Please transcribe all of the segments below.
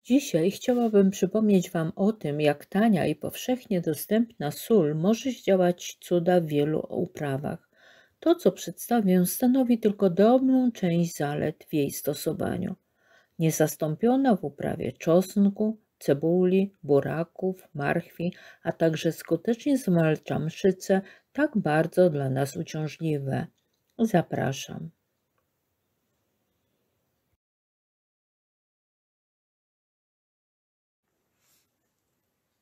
Dzisiaj chciałabym przypomnieć Wam o tym, jak tania i powszechnie dostępna sól może zdziałać cuda w wielu uprawach. To, co przedstawię, stanowi tylko drobną część zalet w jej stosowaniu. Niezastąpiona w uprawie czosnku, cebuli, buraków, marchwi, a także skutecznie zwalcza mszyce, tak bardzo dla nas uciążliwe. Zapraszam.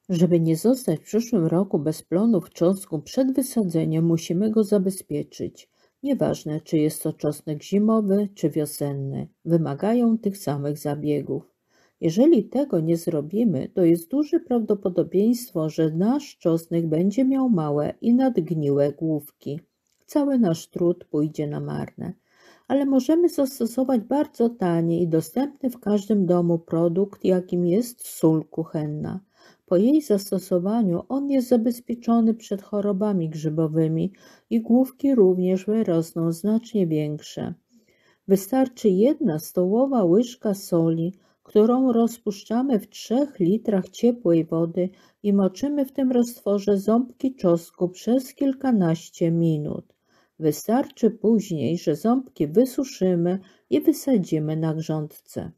Żeby nie zostać w przyszłym roku bez plonów czosnku przed wysadzeniem, musimy go zabezpieczyć. Nieważne, czy jest to czosnek zimowy, czy wiosenny, wymagają tych samych zabiegów. Jeżeli tego nie zrobimy, to jest duże prawdopodobieństwo, że nasz czosnek będzie miał małe i nadgniłe główki. Cały nasz trud pójdzie na marne. Ale możemy zastosować bardzo tani i dostępny w każdym domu produkt, jakim jest sól kuchenna. Po jej zastosowaniu on jest zabezpieczony przed chorobami grzybowymi i główki również wyrosną znacznie większe. Wystarczy 1 stołowa łyżka soli, którą rozpuszczamy w 3 litrach ciepłej wody i moczymy w tym roztworze ząbki czosnku przez kilkanaście minut. Wystarczy później, że ząbki wysuszymy i wysadzimy na grządce.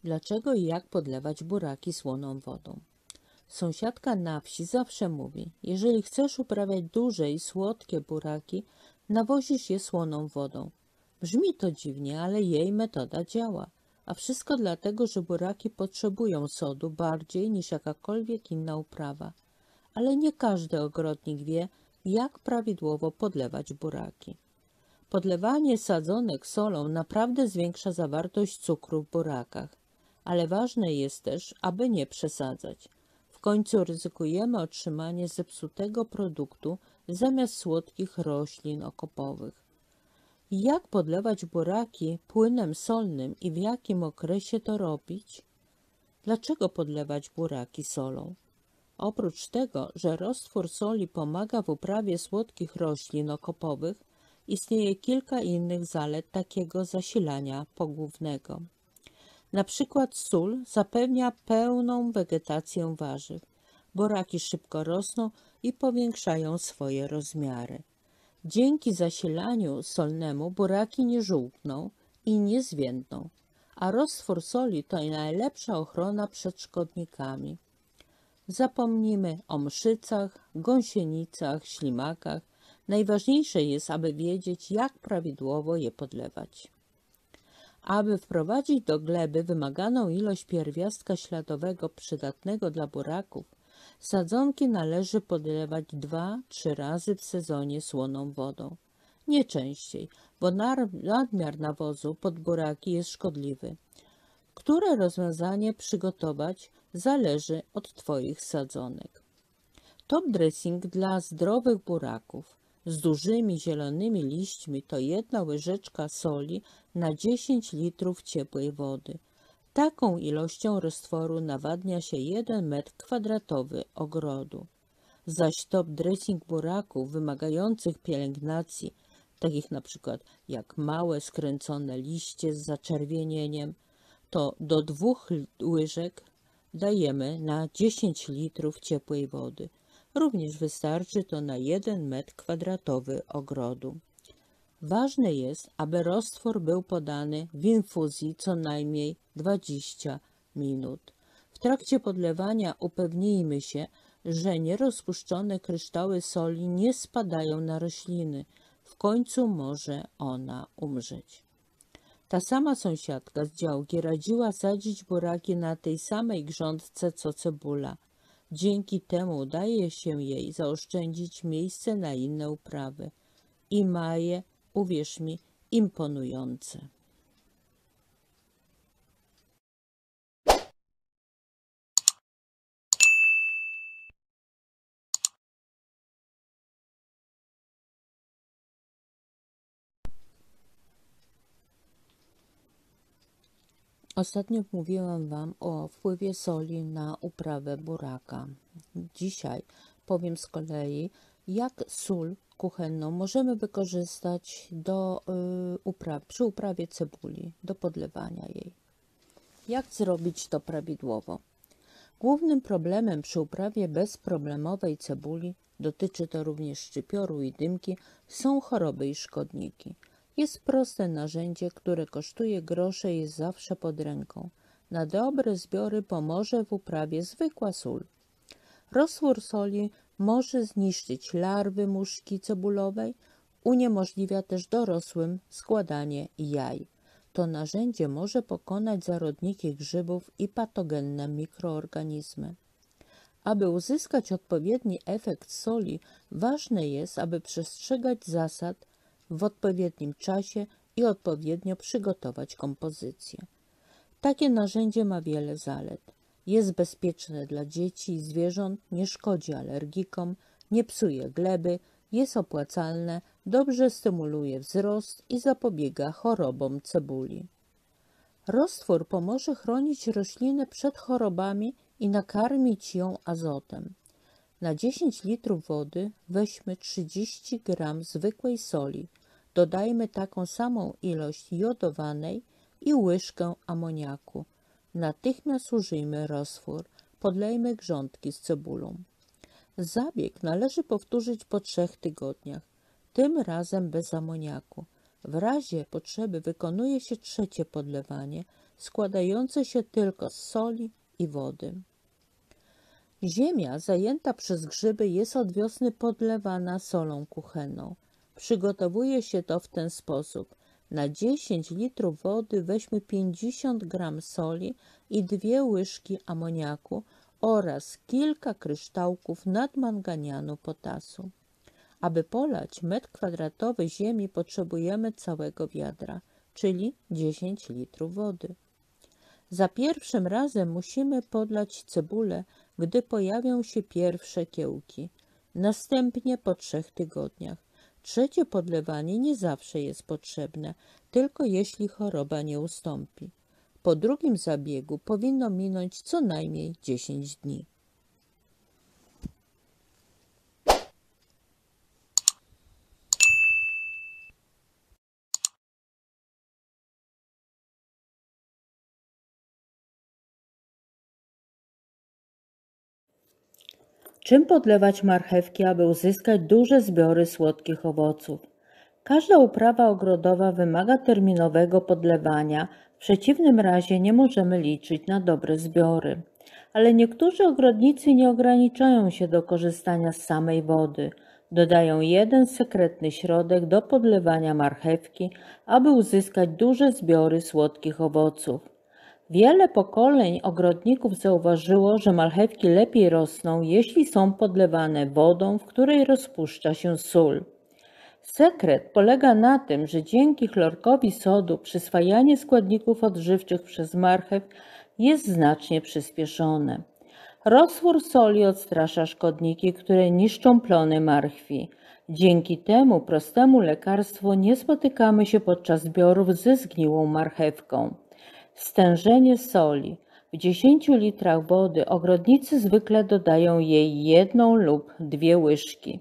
Dlaczego i jak podlewać buraki słoną wodą? Sąsiadka na wsi zawsze mówi, jeżeli chcesz uprawiać duże i słodkie buraki, nawozisz je słoną wodą. Brzmi to dziwnie, ale jej metoda działa. A wszystko dlatego, że buraki potrzebują sodu bardziej niż jakakolwiek inna uprawa. Ale nie każdy ogrodnik wie, jak prawidłowo podlewać buraki. Podlewanie sadzonek solą naprawdę zwiększa zawartość cukru w burakach, ale ważne jest też, aby nie przesadzać. W końcu ryzykujemy otrzymanie zepsutego produktu zamiast słodkich roślin okopowych. Jak podlewać buraki płynem solnym i w jakim okresie to robić? Dlaczego podlewać buraki solą? Oprócz tego, że roztwór soli pomaga w uprawie słodkich roślin okopowych, istnieje kilka innych zalet takiego zasilania pogłównego. Na przykład sól zapewnia pełną wegetację warzyw. Buraki szybko rosną i powiększają swoje rozmiary. Dzięki zasilaniu solnemu buraki nie żółkną i nie zwiędną, a roztwór soli to najlepsza ochrona przed szkodnikami. Zapomnimy o mszycach, gąsienicach, ślimakach. Najważniejsze jest, aby wiedzieć, jak prawidłowo je podlewać. Aby wprowadzić do gleby wymaganą ilość pierwiastka śladowego przydatnego dla buraków, sadzonki należy podlewać 2-3 razy w sezonie słoną wodą. Nie częściej, bo nadmiar nawozu pod buraki jest szkodliwy. Które rozwiązanie przygotować zależy od Twoich sadzonek. Top dressing dla zdrowych buraków z dużymi zielonymi liśćmi to 1 łyżeczka soli na 10 litrów ciepłej wody. Taką ilością roztworu nawadnia się 1 m² ogrodu. Zaś top dressing buraków wymagających pielęgnacji, takich np. jak małe skręcone liście z zaczerwienieniem, to do 2 łyżek dajemy na 10 litrów ciepłej wody. Również wystarczy to na 1 m² ogrodu. Ważne jest, aby roztwór był podany w infuzji co najmniej 20 minut. W trakcie podlewania upewnijmy się, że nierozpuszczone kryształy soli nie spadają na rośliny. W końcu może ona umrzeć. Ta sama sąsiadka z działki radziła sadzić buraki na tej samej grządce co cebula. Dzięki temu udaje się jej zaoszczędzić miejsce na inne uprawy. I ma je, uwierz mi, imponujące. Ostatnio mówiłam Wam o wpływie soli na uprawę buraka. Dzisiaj powiem z kolei, jak sól kuchenną możemy wykorzystać przy uprawie cebuli, do podlewania jej. Jak zrobić to prawidłowo? Głównym problemem przy uprawie bezproblemowej cebuli, dotyczy to również szczypioru i dymki, są choroby i szkodniki. Jest proste narzędzie, które kosztuje grosze i jest zawsze pod ręką. Na dobre zbiory pomoże w uprawie zwykła sól. Roztwór soli może zniszczyć larwy muszki cebulowej, uniemożliwia też dorosłym składanie jaj. To narzędzie może pokonać zarodniki grzybów i patogenne mikroorganizmy. Aby uzyskać odpowiedni efekt soli, ważne jest, aby przestrzegać zasad w odpowiednim czasie i odpowiednio przygotować kompozycję. Takie narzędzie ma wiele zalet. Jest bezpieczne dla dzieci i zwierząt, nie szkodzi alergikom, nie psuje gleby, jest opłacalne, dobrze stymuluje wzrost i zapobiega chorobom cebuli. Roztwór pomoże chronić roślinę przed chorobami i nakarmić ją azotem. Na 10 litrów wody weźmy 30 g zwykłej soli. Dodajmy taką samą ilość jodowanej i łyżkę amoniaku. Natychmiast użyjmy roztwór. Podlejmy grządki z cebulą. Zabieg należy powtórzyć po 3 tygodniach, tym razem bez amoniaku. W razie potrzeby wykonuje się trzecie podlewanie, składające się tylko z soli i wody. Ziemia zajęta przez grzyby jest od wiosny podlewana solą kuchenną. Przygotowuje się to w ten sposób. Na 10 litrów wody weźmy 50 g soli i 2 łyżki amoniaku oraz kilka kryształków nadmanganianu potasu. Aby polać metr kwadratowy ziemi, potrzebujemy całego wiadra, czyli 10 litrów wody. Za pierwszym razem musimy podlać cebulę, gdy pojawią się pierwsze kiełki. Następnie po 3 tygodniach. Trzecie podlewanie nie zawsze jest potrzebne, tylko jeśli choroba nie ustąpi. Po drugim zabiegu powinno minąć co najmniej 10 dni. Czym podlewać marchewki, aby uzyskać duże zbiory słodkich owoców? Każda uprawa ogrodowa wymaga terminowego podlewania, w przeciwnym razie nie możemy liczyć na dobre zbiory. Ale niektórzy ogrodnicy nie ograniczają się do korzystania z samej wody. Dodają jeden sekretny środek do podlewania marchewki, aby uzyskać duże zbiory słodkich owoców. Wiele pokoleń ogrodników zauważyło, że marchewki lepiej rosną, jeśli są podlewane wodą, w której rozpuszcza się sól. Sekret polega na tym, że dzięki chlorkowi sodu przyswajanie składników odżywczych przez marchew jest znacznie przyspieszone. Roztwór soli odstrasza szkodniki, które niszczą plony marchwi. Dzięki temu prostemu lekarstwu nie spotykamy się podczas zbiorów ze zgniłą marchewką. Stężenie soli. W 10 litrach wody ogrodnicy zwykle dodają jej 1 lub 2 łyżki.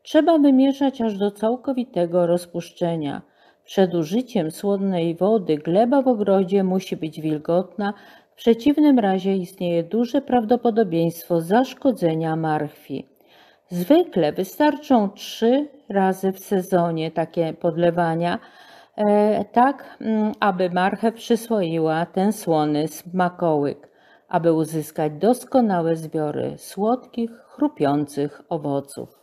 Trzeba wymieszać aż do całkowitego rozpuszczenia. Przed użyciem słodnej wody gleba w ogrodzie musi być wilgotna, w przeciwnym razie istnieje duże prawdopodobieństwo zaszkodzenia marchwi. Zwykle wystarczą 3 razy w sezonie takie podlewania, tak aby marchew przyswoiła ten słony smakołyk, aby uzyskać doskonałe zbiory słodkich, chrupiących owoców.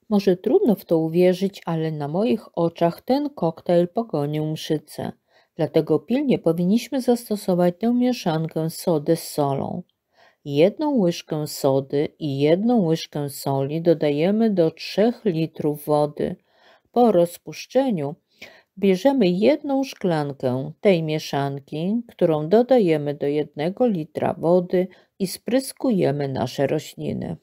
Może trudno w to uwierzyć, ale na moich oczach ten koktajl pogonił mszycę. Dlatego pilnie powinniśmy zastosować tę mieszankę sody z solą. 1 łyżkę sody i 1 łyżkę soli dodajemy do 3 litrów wody. Po rozpuszczeniu bierzemy 1 szklankę tej mieszanki, którą dodajemy do 1 litra wody i spryskujemy nasze rośliny.